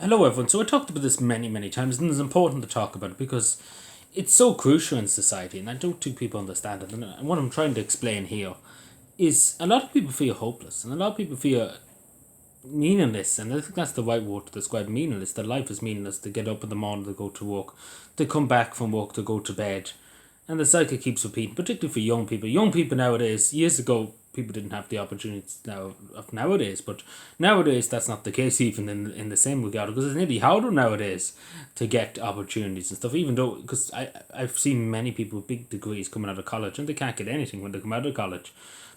Hello, everyone. So I talked about this many, many times, and it's important to talk about it because it's so crucial in society, and I don't think people understand it. And what I'm trying to explain here is a lot of people feel hopeless, and a lot of people feel meaningless, and I think that's the right word to describe meaningless. Their life is meaningless. They get up in the morning, they go to work, they come back from work, they go to bed, and the cycle keeps repeating, particularly for young people. Young people nowadays, years ago, people didn't have the opportunities now of nowadays, but nowadays that's not the case even in the same regard, because it's nearly harder nowadays to get opportunities and stuff, even though, because I've seen many people with big degrees coming out of college and they can't get anything when they come out of college.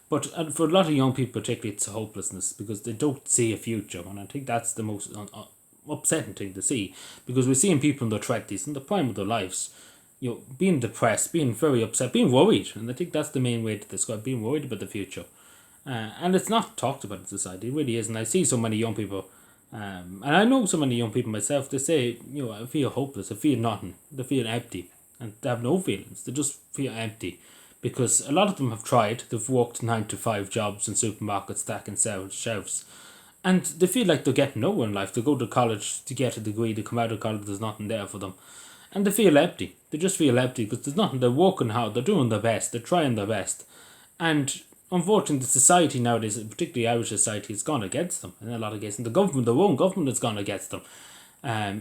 But for a lot of young people particularly, it's hopelessness because they don't see a future, and I think that's the most upsetting thing to see, because we're seeing people in their 20s, in the prime of their lives, being depressed, being very upset, being worried, and I think that's the main way to describe being worried about the future. And it's not talked about in society, it really is. And I see so many young people, and I know so many young people myself. They say, I feel hopeless, I feel nothing, they feel empty, and they have no feelings. They just feel empty, because a lot of them have tried. They've worked 9 to 5 jobs in supermarkets, stacking shelves, and they feel like they're getting nowhere in life. They go to college to get a degree, they come out of college, there's nothing there for them, and they feel empty. They just feel empty because there's nothing. They're working hard, they're doing their best, they're trying their best, and unfortunately, the society nowadays, particularly Irish society, has gone against them in a lot of cases. And the government, their own government, has gone against them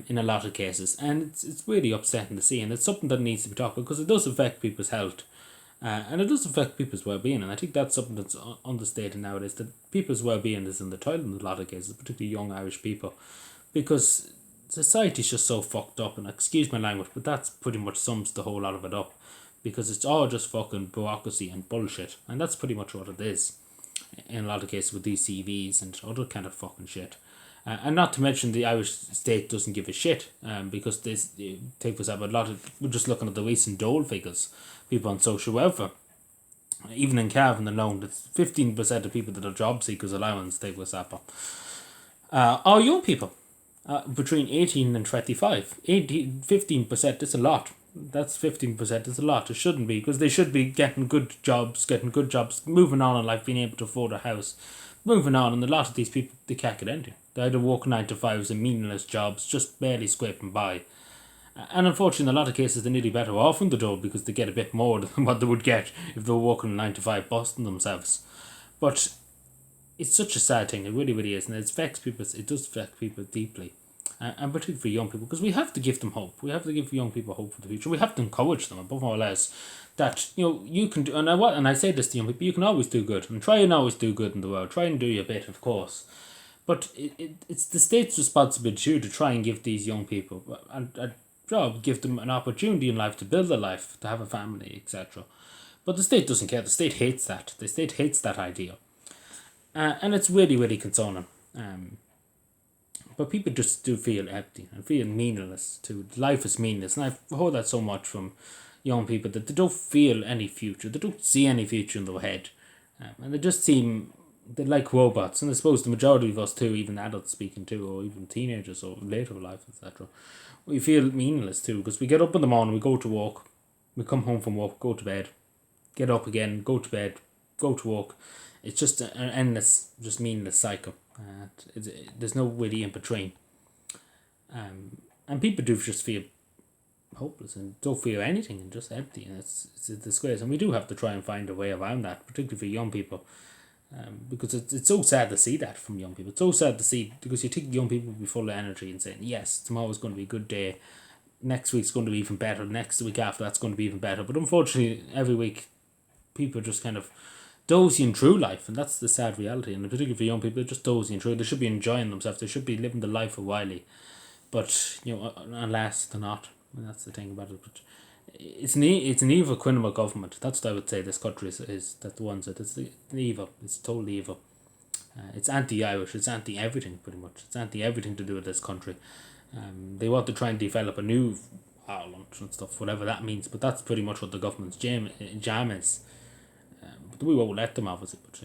in a lot of cases, and it's really upsetting to see. And it's something that needs to be talked about because it does affect people's health. And it does affect people's well-being, and I think that's something that's understated nowadays, that people's well-being is in the toilet in a lot of cases, particularly young Irish people, because society's just so fucked up, and excuse my language, but that's pretty much sums the whole lot of it up, because it's all just fucking bureaucracy and bullshit, and that's pretty much what it is in a lot of cases with these CVs and other kind of fucking shit. And not to mention the Irish state doesn't give a shit, because this, take for example, we're just looking at the recent dole figures, people on social welfare. Even in Cavan alone, it's 15% of people that are job seekers allowance, take for example, are young people between 18 and 25. 15% is a lot. That's 15% is a lot. It shouldn't be, because they should be getting good jobs, moving on in life, being able to afford a house, moving on. And a lot of these people, they can't get into. They either work 9 to 5s and meaningless jobs, just barely scraping by. And unfortunately, in a lot of cases, they're nearly better off in the door because they get a bit more than what they would get if they were working 9 to 5, busting themselves. But it's such a sad thing. It really, really is, and it affects people. It does affect people deeply, and particularly for young people, because we have to give them hope. We have to give young people hope for the future. We have to encourage them above all else that you can do. And I say this to young people: you can always do good, and try and always do good in the world. Try and do your bit, of course. But it's the state's responsibility too to try and give these young people a job, give them an opportunity in life to build a life, to have a family, etc. But the state doesn't care. The state hates that. The state hates that idea. And it's really, really concerning. But people just do feel empty and feel meaningless too. Life is meaningless. And I've heard that so much from young people, that they don't feel any future. They don't see any future in their head. And they just seem, they're like robots. And I suppose the majority of us too, even adults speaking too, or even teenagers or later in life, etc., we feel meaningless too, because we get up in the morning, we go to work, we come home from work, go to bed, get up again, go to bed, go to work. It's just an endless, just meaningless cycle. There's no really in between. And people do just feel hopeless and don't feel anything and just empty, and it's a disgrace. And we do have to try and find a way around that, particularly for young people. Because it's so sad to see that from young people. It's so sad to see, because you think young people will be full of energy and saying, yes, tomorrow's going to be a good day, next week's going to be even better, next week after that's going to be even better. But unfortunately, every week, people are just kind of dozing through life, and that's the sad reality. And particularly for young people, they're just dozing through. They should be enjoying themselves. They should be living the life of Wiley, but alas, they're not. And that's the thing about it. But it's an evil criminal government. That's what I would say. This country is that the ones that it's an evil. It's totally evil. It's anti-Irish. It's anti-everything, pretty much. It's anti-everything to do with this country. They want to try and develop a new Ireland and stuff, whatever that means. But that's pretty much what the government's jam is. But we won't let them, obviously. But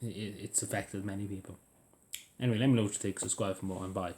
it's affected many people. Anyway, let me know what you think. Subscribe for more, and bye.